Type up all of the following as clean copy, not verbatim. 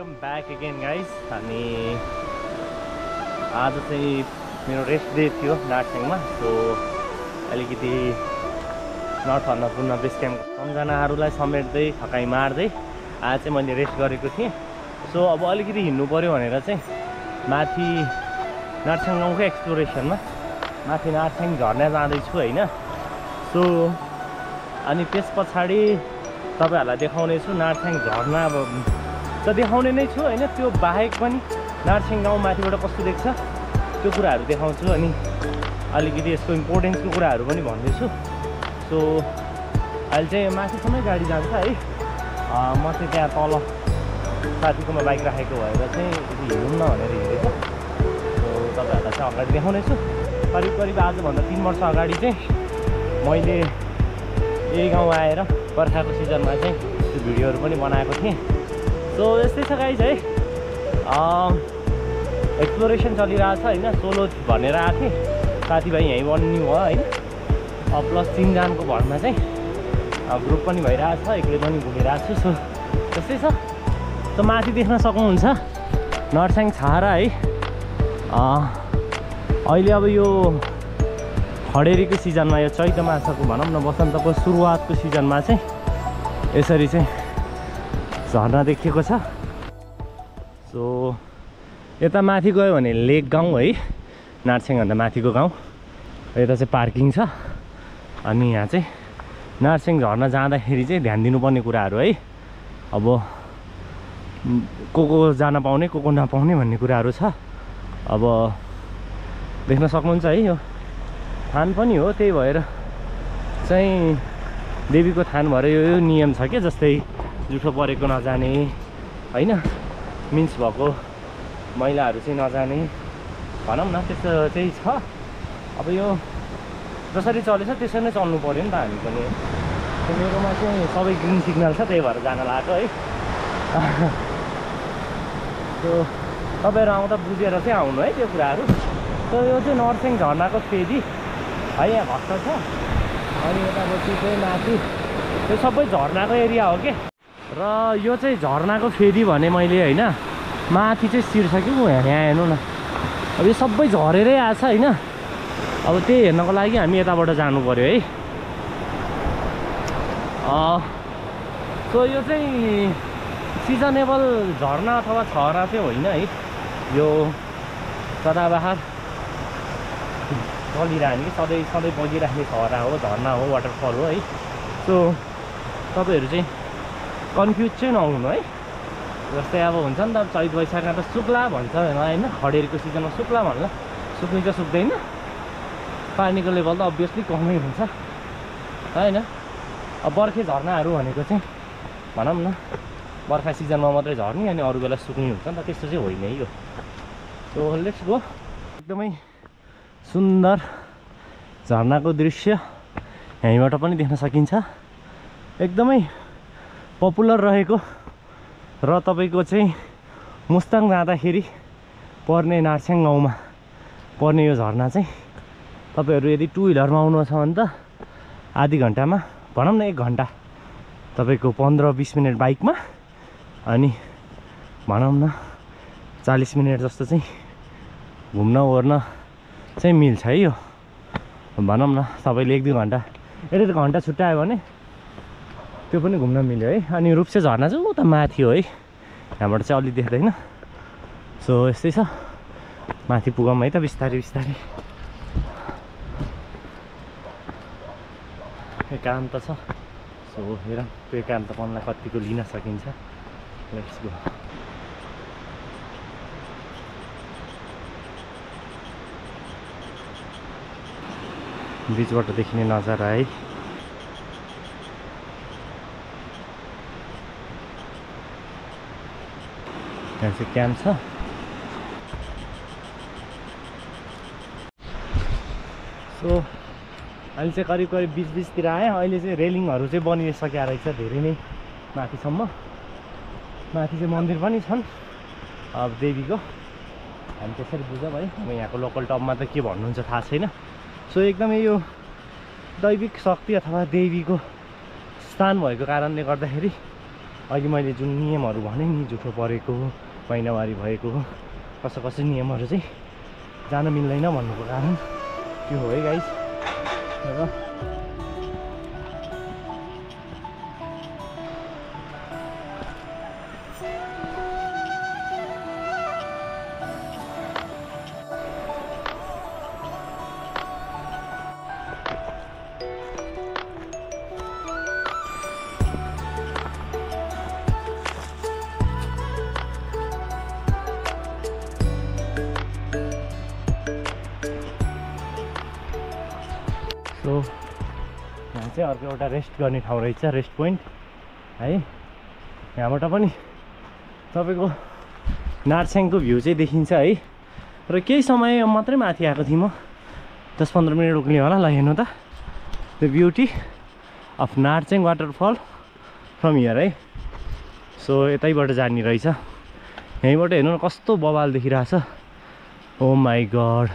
Welcome back again guys. अनि आज चाहिँ मेरो रेस्ट डे थियो नार्सिङमा। सो अलिकति नर्थ अन्नपूर्ण बेस क्याम्प सम्झनाहरूलाई समेट्दै थकाइ मार्दै आज चाहिँ मैले रेस्ट गरेको थिएँ। सो अब अलिकति हिँड्नु पऱ्यो भनेर चाहिँ माथि नार्सिङ गाउँको एक्सप्लोरेसनमा माथि नार्सिङ झर्ना जाँदैछु होइन। सो अनि त्यस पछाडि तपाईहरुलाई देखाउनेछु नार्सिङ झर्ना। अब त देखाउने नै छु होइन, त्यो बाहेक पनि नार्सिङ गाउँ माथिबाट कस्तो देख्छ त्यो कुराहरू देखाउँछु। अनि अलिकति यसको इम्पोर्टेन्सको कुराहरू पनि भन्दैछु। सो अहिले चाहिँ माथिसम्मै गाडी जान्छ है। म चाहिँ त्यहाँ तल साथीकोमा बाइक राखेको भएर चाहिँ हिँडौँ न भनेर हिँडेको। सो तपाईहरुलाई चाहिँ अगाडि देखाउनेछु। करिब करिब आजभन्दा 3 वर्ष अगाडि चाहिँ मैले यही गाउँ आएर बर्खाको सिजनमा चाहिँ त्यो भिडियोहरू पनि बनाएको थिएँ। सो यस्तै छ गाइस है। एक्सप्लोरेसन चलिरहेछ होइन। सोलो भनेर आएको थिएँ, साथीभाइ यहीँ बन्नु भयो होइन। प्लस 3 जनाको भरमा चाहिँ ग्रुप पनि भइरहेछ, एक्लै पनि घुमिरहेको छु। सो त्यस्तै छ। सो माथि देख्न सक्नुहुन्छ नर्सिङ छारा है। अहिले अब यो खडेरीको सिजनमा, यो चैत मासको भनौँ न वसन्तको सुरुवातको सिजनमा चाहिँ यसरी चाहिँ झर्ना देखिएको छ। सो यता माथि गयो भने लेक गाउँ है, नार्सिङभन्दा माथिको गाउँ। यता चाहिँ पार्किङ छ। अनि यहाँ चाहिँ नार्सिङ झर्ना जाँदाखेरि चाहिँ ध्यान दिनुपर्ने कुराहरू है। अब को जान पाउने को नपाउने भन्ने कुराहरू छ। अब देख्न सक्नुहुन्छ है, यो थान पनि हो, त्यही भएर चाहिँ देवीको थान भएर यो नियम छ क्या। जस्तै जुठो परेको नजाने होइन, मिन्स भएको महिलाहरू चाहिँ नजाने भनौँ न, त्यस्तो चाहिँ छ। अब यो जसरी चलेछ त्यसरी नै चल्नु पऱ्यो नि त हामी पनि। मेरोमा चाहिँ सबै ग्रिन सिग्नल छ, त्यही भएर जान लागेको है। त्यो तपाईँहरू आउँदा बुझेर चाहिँ आउनु है त्यो कुराहरू। त यो चाहिँ नर्सिङ झर्नाको फेदी है, यहाँ घट्ट छ। अनि यतापट्टि चाहिँ माथि त्यो सबै झर्नाको एरिया हो कि। र यो चाहिँ झर्नाको फेदी भने मैले होइन, माथि चाहिँ सिर्छ कि यहाँ हेर्नु न। अब यो सबै झरेरै आएछ होइन। अब त्यही हेर्नको लागि हामी यताबाट जानु पऱ्यो है। सो यो चाहिँ सिजनेबल झर्ना अथवा छहरा चाहिँ होइन है। यो सदाबहार चलिरहने कि सधैँ बगिराख्ने छहरा हो, झर्ना हो, वाटरफल हो है। सो तपाईँहरू चाहिँ कन्फ्युज चाहिँ नहुनु है। जस्तै अब हुन्छ नि त, चैत वैशाखमा त सुक्ला भन्छ होइन, खडेरीको सिजनमा सुक्ला भन्ला, सुक्ने चाहिँ सुक्दैन। पानीको लेभल त अभियसली कमै हुन्छ होइन। अब बर्खे झर्नाहरू भनेको चाहिँ भनौँ न बर्खा सिजनमा मात्रै झर्ने, अनि अरू बेला सुक्ने हुन्छ नि त, त्यस्तो चाहिँ होइन है यो। So let's go. एकदमै सुन्दर झर्नाको दृश्य यहीँबाट पनि देख्न सकिन्छ। एकदमै पपुलर रहेको र तपाईँको चाहिँ मुस्ताङ जाँदाखेरि पर्ने नार्सिङ गाउँमा पर्ने यो झर्ना चाहिँ तपाईँहरू यदि 2 व्हिलरमा आउनु छ भने त आधी घन्टामा भनौँ न 1 घन्टा तपाईँको 15-20 मिनट बाइकमा, अनि भनौँ न 40 मिनट जस्तो चाहिँ घुम्न ओर्न चाहिँ मिल्छ है। यो भनौँ न तपाईँले 1-2 घन्टा 1-1 घन्टा छुट्यायो भने त्यो पनि घुम्न मिल्यो है। अनि रूपसे झर्ना चाहिँ उता माथि हो है, यहाँबाट चाहिँ अलि देख्दैन। सो यस्तै छ, माथि पुगौँ है त बिस्तारै बिस्तारै। एकान्त छ। सो हेरौँ त्यो एकान्तपनलाई कतिको लिन सकिन्छ। Let's go. बिचबाट देखिने नजारा है। यहाँ चाहिँ क्याम्प छ। सो अहिले चाहिँ करिब करिब बिचतिर आएँ। अहिले चाहिँ रेलिङहरू चाहिँ बनिसकेको रहेछ धेरै नै माथिसम्म। माथि चाहिँ मन्दिर पनि छन् अब देवीको। हामी त्यसरी बुझौँ है। म यहाँको लोकल टर्ममा त के भन्नुहुन्छ थाहा छैन। सो एकदमै यो दैविक शक्ति अथवा देवीको स्थान भएको कारणले गर्दाखेरि अघि मैले जुन नियमहरू भने नि जुठो परेको महिनावारी भएको कसो कसो नियमहरू चाहिँ जान मिल्दैन भन्नुको कारण त्यो हो है गाइस। र सो यहाँ चाहिँ अर्को एउटा रेस्ट गर्ने ठाउँ रहेछ, रेस्ट पोइन्ट है। यहाँबाट पनि तपाईँको नार्स्याङको भ्यू चाहिँ देखिन्छ है। र केही समय मात्रै माथि आएको थिएँ म, 10-15 मिनट उक्लियो होला। ल हेर्नु त, the beauty of Narsyang waterfall from here है। सो यतैबाट जाने रहेछ, यहीँबाट हेर्नु न कस्तो बवाल देखिरहेछ। ओ माई गड।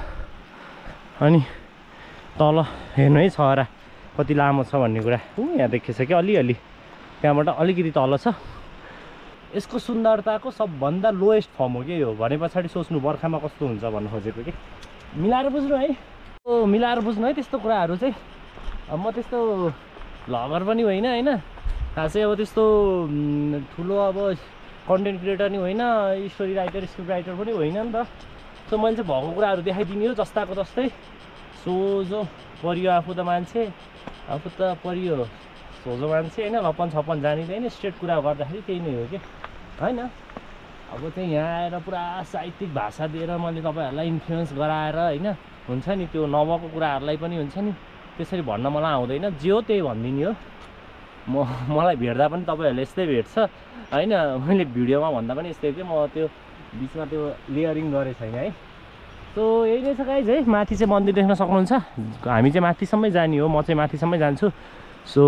अनि तल हेर्नु है छहरा कति लामो छ भन्ने कुरा यहाँ देखिन्छ कि अलिअलि, त्यहाँबाट अलिकति तल छ। यसको सुन्दरताको सबभन्दा लोएस्ट फर्म हो कि यो, भने पछाडि सोच्नु बर्खामा कस्तो हुन्छ भन्नु खोजेको कि। मिलाएर बुझ्नु है, मिलाएर बुझ्नु है त्यस्तो कुराहरू चाहिँ। अब म त्यस्तो भ्लगर पनि होइन होइन, खासै अब त्यस्तो ठुलो अब कन्टेन्ट क्रिएटर नि होइन, स्टोरी राइटर स्क्रिप्ट राइटर पनि होइन नि त। सो मैले चाहिँ भएको कुराहरू देखाइदिने हो जस्ताको जस्तै। सोझो परियो आफू त मान्छे, आफू त परियो सोझो मान्छे होइन, लपन छपन जानिँदैन। स्ट्रेट कुरा गर्दाखेरि त्यही नै हो कि होइन। अब चाहिँ यहाँ आएर पुरा साहित्यिक भाषा दिएर मैले तपाईँहरूलाई इन्फ्लुएन्स गराएर होइन, हुन्छ नि त्यो नभएको कुराहरूलाई पनि हुन्छ नि त्यसरी भन्न मलाई आउँदैन। जे हो त्यही भनिदिने हो। मलाई भेट्दा पनि तपाईँहरूले यस्तै भेट्छ होइन, मैले भिडियोमा भन्दा पनि यस्तै थियो। म त्यो बिचमा त्यो लेयरिङ गरे छैन है। सो यही नै छ गाइज है। माथि चाहिँ मन्दिर देख्न सक्नुहुन्छ, हामी चाहिँ माथिसम्मै जाने हो, म चाहिँ माथिसम्मै जान्छु। सो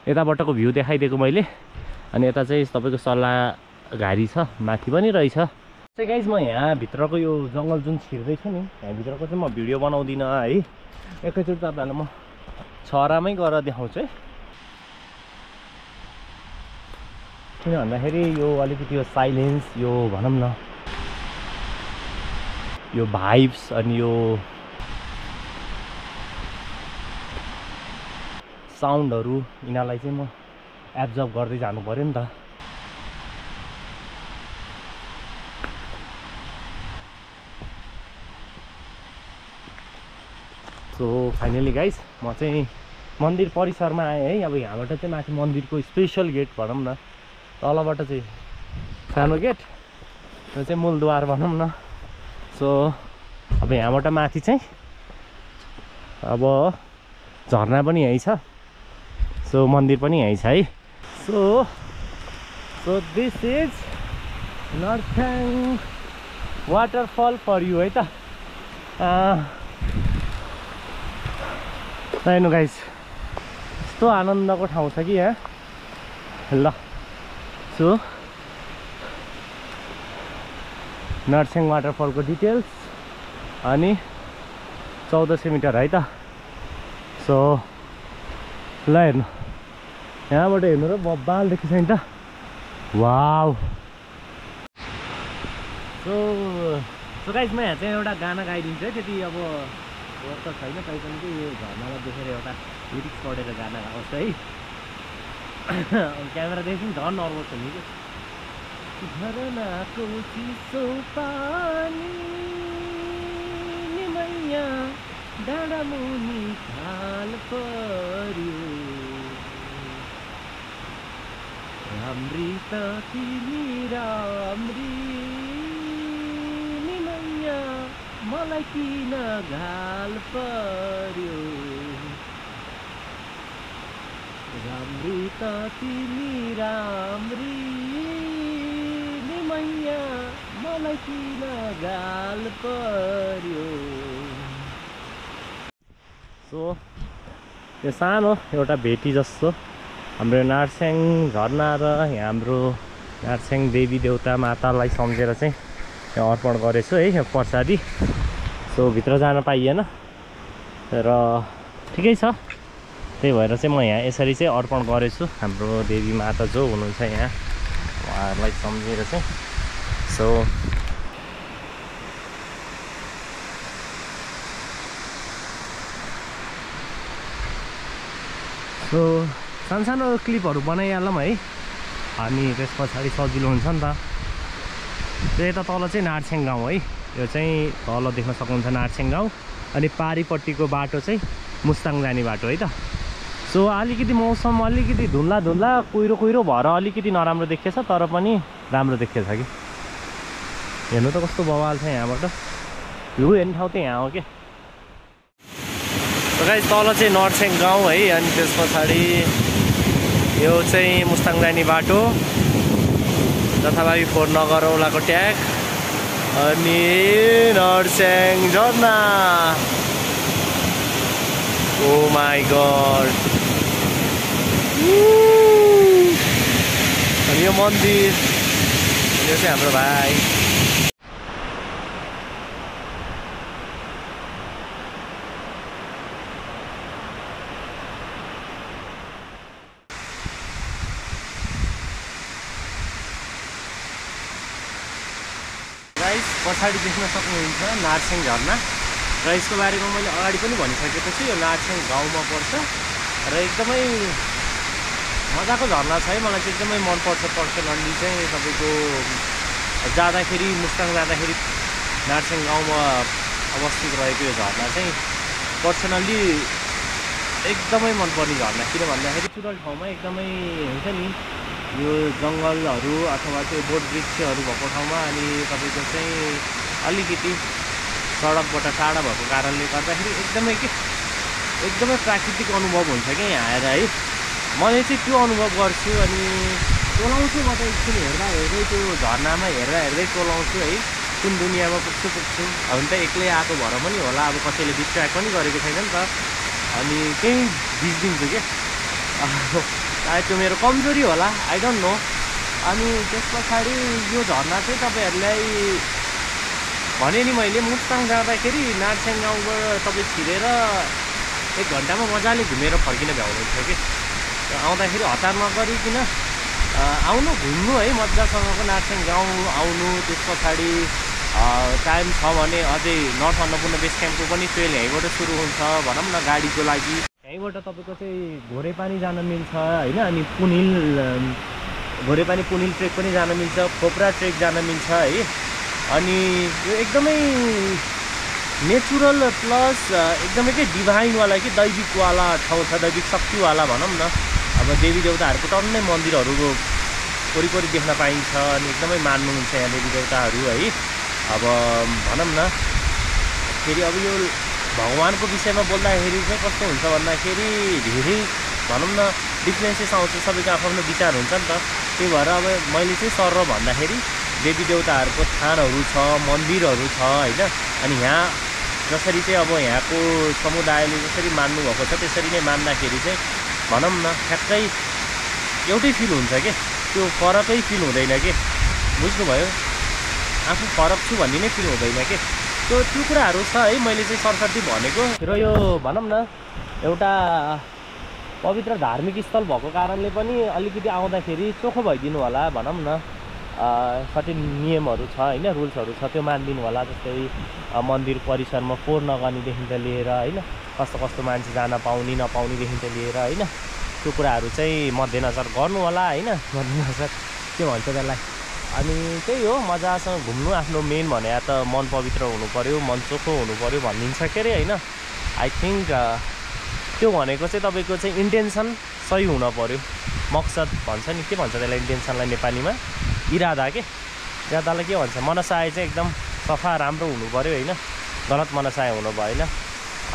यताबाटको भ्यू देखाइदिएको मैले। अनि यता चाहिँ तपाईँको सल्लाह घारी छ, माथि पनि रहेछ चाहिँ गाइज। म यहाँभित्रको यो जङ्गल जुन छिर्दैछु नि, यहाँभित्रको चाहिँ म भिडियो बनाउँदिनँ है। एकैचोटि तपाईँहरूलाई म छहरामै गएर देखाउँछु है। किन भन्दाखेरि यो अलिकति यो साइलेन्स, यो भनौँ न यो भाइब्स अनि यो साउन्डहरू यिनीहरूलाई चाहिँ म एब्जर्ब गर्दै जानु पऱ्यो नि त। सो फाइनली गाइस म चाहिँ मन्दिर परिसरमा आएँ है। अब यहाँबाट चाहिँ माथि मन्दिरको स्पेसल गेट भनौँ न, तलबाट चाहिँ सानो गेट, यो चाहिँ मूलद्वार भनौँ न। सो अब यहाँबाट माथि चाहिँ अब झरना पनि यहीँ छ, सो मन्दिर पनि यहीँ छ है। So this is Narsyang waterfall for you है त। हेर्नु गाइस यस्तो आनन्दको ठाउँ छ कि यहाँ। ल सो नार्स्याङ वाटरफलको डिटेल्स अनि 1400 मिटर है त। सो ल हेर्नु, यहाँबाट हेर्नु र बब्बाल देखिन्छ नि त। वाउ। सो गाइस म यहाँ चाहिँ एउटा गाना गाइदिन्छु है। त्यति अब वर्क छैन तैपनि चाहिँ यो झर्नालाई देखेर एउटा लिरिक्स पढेर गाना गाउँछ है। क्यामेरा देख्छु झन् नर्भस हुने कि। झरनाको चिसो पानी निमैया डाँडा मुनि खाल पर्यो, राम्री त तिमी राम्री निमैया मलाई किन घाल पर्यो, राम्री त तिमी राम्री निमैया मलाई किन घाल पर्यो। सो यो सानो एउटा भेटी जस्तो हाम्रो नार्स्याङ झरना र यहाँ हाम्रो नार्स्याङ देवी देवता मातालाई सम्झेर चाहिँ यहाँ अर्पण गरेछु है यो प्रसादी। सो भित्र जान पाइएन र ठिकै छ, त्यही भएर चाहिँ म यहाँ यसरी चाहिँ अर्पण गरेछु हाम्रो देवी माता जो हुनुहुन्छ यहाँ। भाइहरूलाई सम्झेर चाहिँ सो सानो क्लिपहरू बनाइहालौँ है, अनि त्यस पछाडि सजिलो हुन्छ नि त। त्यो यता तल चाहिँ नार्छेङ गाउँ है, यो चाहिँ तल देख्न सक्नुहुन्छ नार्छेङ गाउँ, अनि पारिपट्टिको बाटो चाहिँ मुस्ताङ जाने बाटो है त। सो अलिकति मौसम अलिकति धुन्ला कुहिरो भएर अलिकति नराम्रो देखिएछ, तर पनि राम्रो देखिएछ कि। हेर्नु त कस्तो बवाल छ यहाँबाट, लु हेर्ने ठाउँ चाहिँ यहाँ हो क्या। गाइस तल चाहिँ नर्छेङ गाउँ है, अनि त्यस पछाडि यो चाहिँ मुस्ताङ जाने बाटो, जथाभावी फोहोर नगरौँलाको ट्याग, अनि नर्छेङ झरना। ओ माई गॉड, अनि यो मन्दिर, यो चाहिँ हाम्रो भाइ। गाइस पछाडि देख्न सक्नुहुन्छ नार्छेङ झरना, र यसको बारेमा मैले अगाडि पनि भनिसकेको छु। यो नार्छेङ गाउँमा पर्छ र एकदमै मजाको झरना छ है, मलाई चाहिँ एकदमै मनपर्छ पर्सनल्ली चाहिँ। तपाईँको जाँदाखेरि मुस्ताङ जाँदाखेरि नार्छेङ गाउँमा अवस्थित रहेको यो झरना चाहिँ पर्सनल्ली एकदमै मनपर्ने झरना। किन भन्दाखेरि चुरल ठाउँमा एकदमै हुन्छ नि यो जङ्गलहरू अथवा त्यो बोट वृक्षहरू भएको ठाउँमा, अनि तपाईँको चाहिँ अलिकति सडकबाट टाढा भएको कारणले गर्दाखेरि एकदमै प्राकृतिक अनुभव हुन्छ क्या यहाँ आएर है। मैले चाहिँ त्यो अनुभव गर्छु, अनि टोलाउँछु म त एकछिन हेर्दै त्यो झरनामा हेर्दै टोलाउँछु है, कुन दुनियाँमा पुग्छु। हुन त एक्लै आएको भएर पनि होला, अब कसैले डिस्ट्र्याक्ट पनि गरेको छैन नि त, अनि केही बिच्दिन्छु क्या। सायद त्यो मेरो कमजोरी होला, आई डोन्ट नो। अनि त्यस पछाडि यो झरना चाहिँ तपाईँहरूलाई भने नि मैले, मुस्ताङ जाँदाखेरि नार्छेङ गाउँबाट तपाईँ छिरेर 1 घन्टामा मजाले घुमेर फर्किन भ्याउनुहुन्छ कि। आउँदाखेरि हतार नगरिकन आउनु, घुम्नु है मजासँगको नार्छेङ गाउँ आउनु। त्यस पछाडि टाइम छ भने अझै नर्थ अन्नपूर्ण बेस क्याम्पको पनि ट्रेल यहीँबाट सुरु हुन्छ भनौँ न गाडीको लागि। यहीँबाट तपाईँको चाहिँ घोरेपानी जान मिल्छ होइन, अनि घोरेपानी पुनिल ट्रेक पनि जान मिल्छ, खोप्रा ट्रेक जान मिल्छ है। अनि यो एकदमै नेचुरल प्लस एकदमै के डिभाइनवाला कि दैविकवाला ठाउँ छ, दैविक शक्तिवाला भनौँ न। अब देवी देवताहरूको टन्नै मन्दिरहरू वरिपरि देख्न पाइन्छ, अनि एकदमै मान्नुहुन्छ यहाँ देवी देवताहरू है। अब भनौँ न फेरि अब यो भगवानको विषयमा बोल्दाखेरि चाहिँ कस्तो हुन्छ भन्दाखेरि धेरै भनौँ न डिफ्रेन्सेस आउँछ, सबैको आफ्नो विचार हुन्छ नि त। त्यही भएर अब मैले चाहिँ सर भन्दाखेरि देवी देवताहरूको थानहरू छ, मन्दिरहरू छ होइन। अनि यहाँ जसरी चाहिँ अब यहाँको समुदायले जसरी मान्नुभएको छ त्यसरी नै मान्दाखेरि चाहिँ भनौँ न ठ्याक्कै एउटै फिल हुन्छ के, त्यो फरकै फिल हुँदैन के, बुझ्नुभयो? आफू फरक छु भन्ने नै फिल हुँदैन के। त्यो कुराहरू छ है, मैले चाहिँ सरसर्ती भनेको। र यो भनौँ न एउटा पवित्र धार्मिक स्थल भएको कारणले पनि अलिकति आउँदाखेरि चोखो भइदिनु होला भनौँ न। सर्टेन नियमहरू छ होइन, रुल्सहरू छ, त्यो मानिदिनु होला। जस्तै मन्दिर परिसरमा फोहोर नगर्नेदेखि लिएर होइन, कस्तो मान्छे जान पाउने नपाउनेदेखि लिएर होइन, त्यो कुराहरू चाहिँ मध्यनजर गर्नु होला होइन, मध्यनजर के भन्छ त्यसलाई। अनि त्यही हो, मजासँग घुम्नु। आफ्नो मेन भने त मन पवित्र हुनु पऱ्यो, मन चोखो हुनु पऱ्यो भनिन्छ के अरे होइन। आई थिङ्क त्यो भनेको चाहिँ तपाईँको चाहिँ इन्टेन्सन सही हुन पऱ्यो, मकसद भन्छ नि, के भन्छ त्यसलाई इन्टेन्सनलाई नेपालीमा? इरादा के, इरादालाई के भन्छ? मनसाय चाहिँ एकदम सफा राम्रो हुनु पऱ्यो होइन, गलत मनसाय हुनु भएन।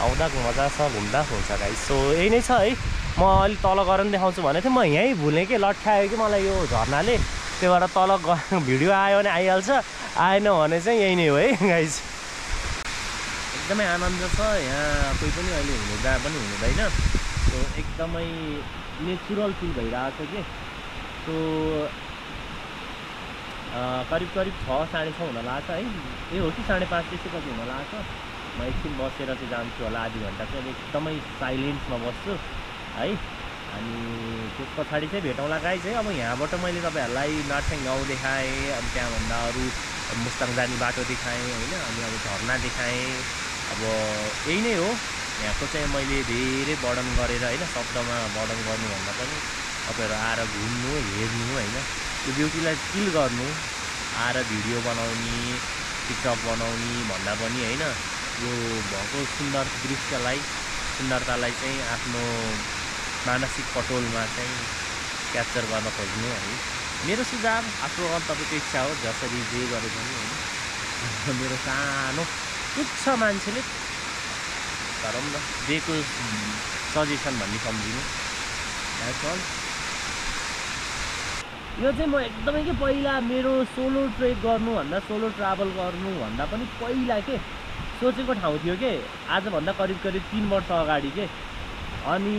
आउँदा मजासँग घुम्दा हुन्छ गाइस। सो यही नै छ है। म अलिक तल गएर पनि देखाउँछु भनेको थिएँ, म यहीँ भुलेँ कि, लट्ठायो कि मलाई यो झर्नाले। त्यो भएर तल भिडियो आयो भने आइहाल्छ, आएन भने चाहिँ यही नै हो है गाइस। एकदमै आनन्द छ यहाँ, कोही पनि अहिले जहाँ पनि हुँदैन। सो एकदमै नेचुरल फिल भइरहेको छ कि। सो करिब 6 साढे 6 हुन लाग्छ है, ए हो कि 5:30 त्यस्तो कति हुन लाग्छ। म एकछिन बसेर चाहिँ जान्छु होला, आधी घन्टा चाहिँ एकदमै साइलेन्समा बस्छु है। अनि त्यस पछाडि चाहिँ भेटौँला गाइज है। अब यहाँबाट मैले तपाईँहरूलाई नार्सेङ गाउँ देखाएँ, अनि त्यहाँभन्दा अरू मुस्ताङ जाने बाटो देखाएँ होइन, अनि अब झरना देखाएँ। अब यही नै हो यहाँको चाहिँ मैले धेरै वर्णन गरेर होइन, शब्दमा वर्णन गर्नुभन्दा पनि तपाईँहरू आएर घुम्नु हेर्नु होइन, त्यो ब्युटीलाई फिल गर्नु, आएर भिडियो बनाउने टिकटक बनाउने भन्दा पनि होइन, यो भएको सुन्दर दृश्यलाई सुन्दरतालाई चाहिँ आफ्नो मानसिक पटोलमा चाहिँ क्याप्चर गर्न खोज्नु है मेरो सुझाव। आफ्नो तपाईँको इच्छा हो, जसरी जे गरे पनि होइन। मेरो सानो तुच्छ मान्छेले गरौँ न दिएको सजेसन भन्ने सम्झिनु। यो चाहिँ म एकदमै के पहिला मेरो सोलो ट्रेक गर्नुभन्दा सोलो ट्राभल गर्नुभन्दा पनि पहिला के सोचेको ठाउँ थियो के, आजभन्दा करिब 3 वर्ष अगाडि के। अनि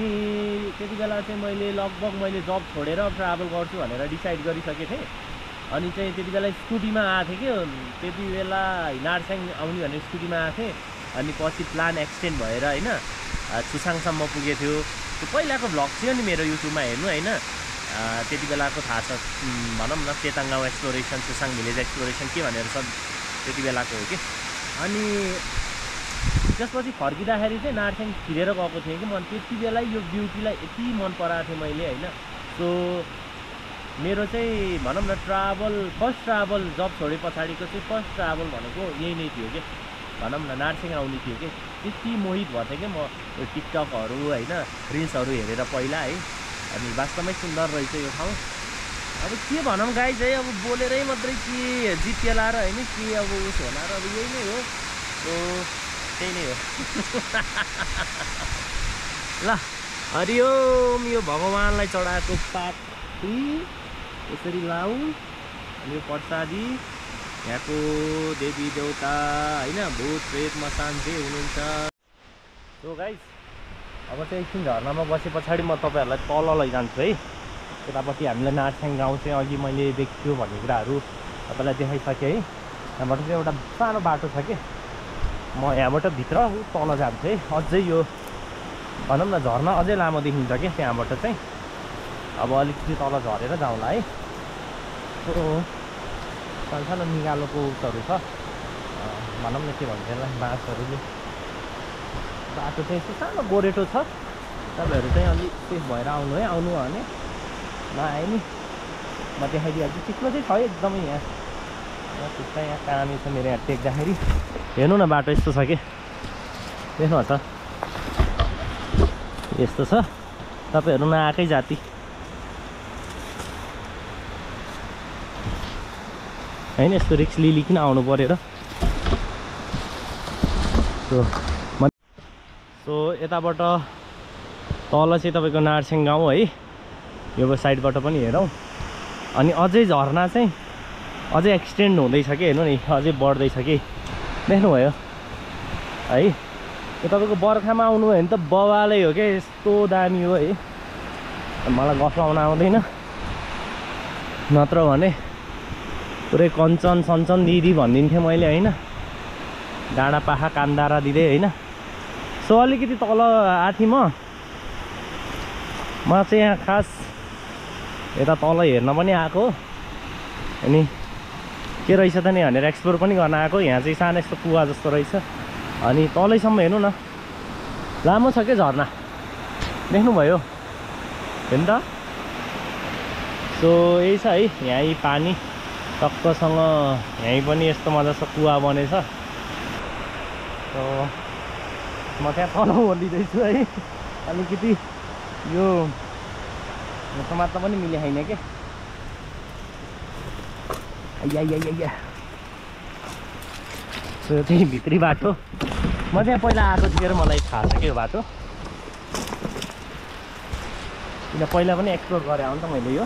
त्यति बेला चाहिँ मैले लगभग जब छोडेर ट्राभल गर्छु भनेर डिसाइड गरिसकेको थिएँ। अनि चाहिँ त्यति बेला स्कुटीमा आएको थिएँ कि, त्यति बेला नार्सेङ आउने भनेर स्कुटीमा आएको थिएँ। अनि पछि प्लान एक्सटेन्ड भएर होइन छुसाङसम्म पुगेको थियो। त्यो पहिलाको भ्लग थियो नि मेरो युट्युबमा हेर्नु होइन, त्यति बेलाको थाहा छ भनौँ न, चेताङ गाउँ एक्सप्लोरेसन, छुसाङ भिलेज एक्सप्लोरेसन के भनेर सब त्यति बेलाको हो कि। अनि त्यसपछि फर्किँदाखेरि चाहिँ नार्सेङ छिरेर गएको थिएँ कि, म त्यति बेला यो ब्युटीलाई यति मन पराएको थिएँ मैले होइन। सो मेरो चाहिँ भनौँ न फर्स्ट ट्राभल जब छोडे पछाडिको चाहिँ फर्स्ट ट्राभल भनेको यही नै थियो कि, भनौँ न नार्सेङ आउने थियो कि। त्यति मोहित भएको थिएँ कि म यो टिकटकहरू होइन रिल्सहरू हेरेर पहिला है। अनि वास्तवमै सुन्दर रहेछ यो ठाउँ। अब के भनौँ गाइज है, अब बोलेरै मात्रै के जिपिए लाएर होइन के अब उस होला र अब यही नै हो। सो त्यही नै हो। ल हरिओम, यो भगवान्लाई चढाएको पाठी यसरी लाउँ। अनि यो प्रसादी यहाँको देवी देवता होइन, भूत प्रेत मसान जे हुनुहुन्छ। सो गाइज अब चाहिँ एकछिन झर्नामा बसे पछाडि म तपाईँहरूलाई तल लैजान्छु है। त्यतापट्टि हामीलाई नार्सेङ गाउँ चाहिँ अघि मैले देख्छु भन्ने कुराहरू तपाईँलाई देखाइसकेँ है। त्यहाँबाट चाहिँ एउटा सानो बाटो छ कि, म यहाँबाट भित्र तल जान्छु है। अझै यो भनौँ न झर्ना अझै लामो देखिन्छ कि त्यहाँबाट चाहिँ। अब अलिकति तल झरेर जाउँला है। सो सानो निगालोको उसहरू छ भनौँ न, के भन्छ यसलाई, बाँसहरूले बाटो चाहिँ यस्तो सानो गोरेटो छ। तपाईँहरू चाहिँ अलिक सेफ भएर आउनु है, आउनु भने नआए नि म देखाइदिइहाल्छु। चिक्लो चाहिँ छ एकदमै यहाँ ठिक्कै। यहाँ कामी छ मेरो, यहाँ टेक्दाखेरि हेर्नु न बाटो यस्तो छ कि, देख्नु त यस्तो छ। तपाईँहरू नआएकै जाति होइन, यस्तो रिक्स लिइकन आउनु पऱ्यो र। सो यताबाट तल चाहिँ तपाईँको नार्सेङ गाउँ है, यो साइडबाट पनि हेरौँ। अनि अझै झर्ना चाहिँ अझै एक्सटेन्ड हुँदैछ कि, हेर्नु नि अझै बढ्दैछ कि, देख्नुभयो है। यो तपाईँको बर्खामा आउनु भयो भने त बवालै हो क्या, यस्तो दामी हो है। मलाई गफ लाउन आउँदैन, नत्र भने पुरै कञ्चन सञ्चन दिदी भनिदिन्थेँ मैले होइन, डाँडा पाखा कान्दारा दिँदै होइन। सो अलिकति तल आथि म चाहिँ यहाँ खास यता तल हेर्न पनि आएको। अनि के रहेछ त नि भनेर एक्सप्लोर पनि गर्न आएको। यहाँ चाहिँ सानो यस्तो कुवा जस्तो रहेछ। अनि तलैसम्म हेर्नु न, लामो छ क्या झर्ना, देख्नुभयो हेर्नु त। सो यही छ है, यहीँ पानी टक्कसँग, यहीँ पनि यस्तो मजाको कुवा बनेछ। सो म त्यहाँ तल ओर्लिँदैछु है। अलिकति यो समात्न पनि मिले छैन के। या सो त्यही भित्री बाटो म चाहिँ पहिला आएको थिएँ र मलाई थाहा छ कि यो बाटो, किन पहिला पनि एक्सप्लोर गरेँ हो नि त मैले यो।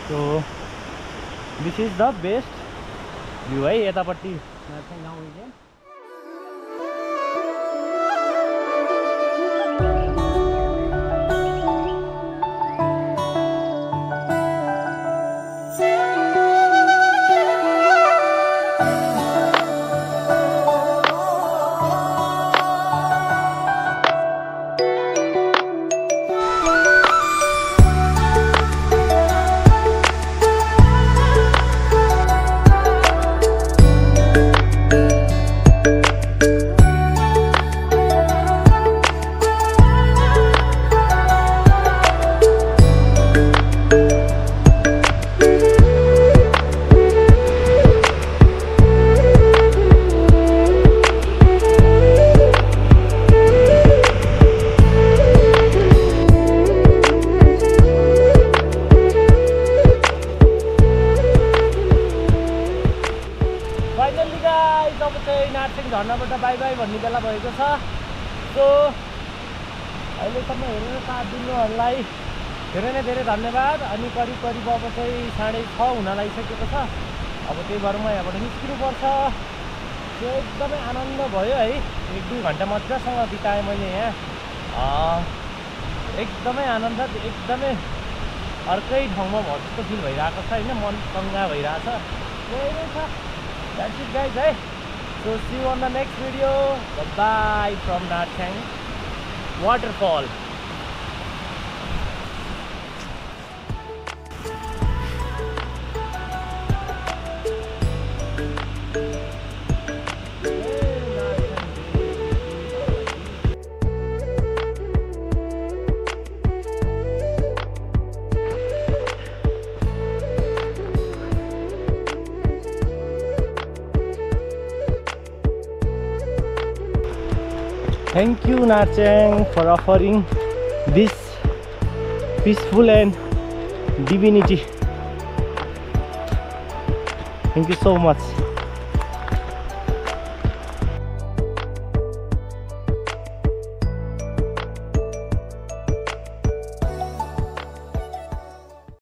So this is the best view है यतापट्टि नार्सेङ गाउँ एरिया। नार्सिङ झर्नाबाट बाई बाई भन्ने बेला भएको छ। सो अहिलेसम्म हेरेर साथ दिनुहुहरूलाई धेरै नै धेरै धन्यवाद। अनि करिब करिब अब चाहिँ 6:30 हुन लागिसकेको छ। अब त्यही भएर म यहाँबाट निस्किनुपर्छ। त्यो एकदमै आनन्द भयो है, 1-2 घन्टा मजासँग बिताएँ मैले यहाँ। एकदमै आनन्द, एकदमै अर्कै ठाउँमा भयो जस्तो फिल भइरहेको छ होइन, मन चङ्गा भइरहेछ। त्यही नै छ, द्याट्स इट गाइज है। So see you on the next video. Bye from Narsing waterfall. Thank you Narchang for offering this peaceful and divinity. Thank you so much.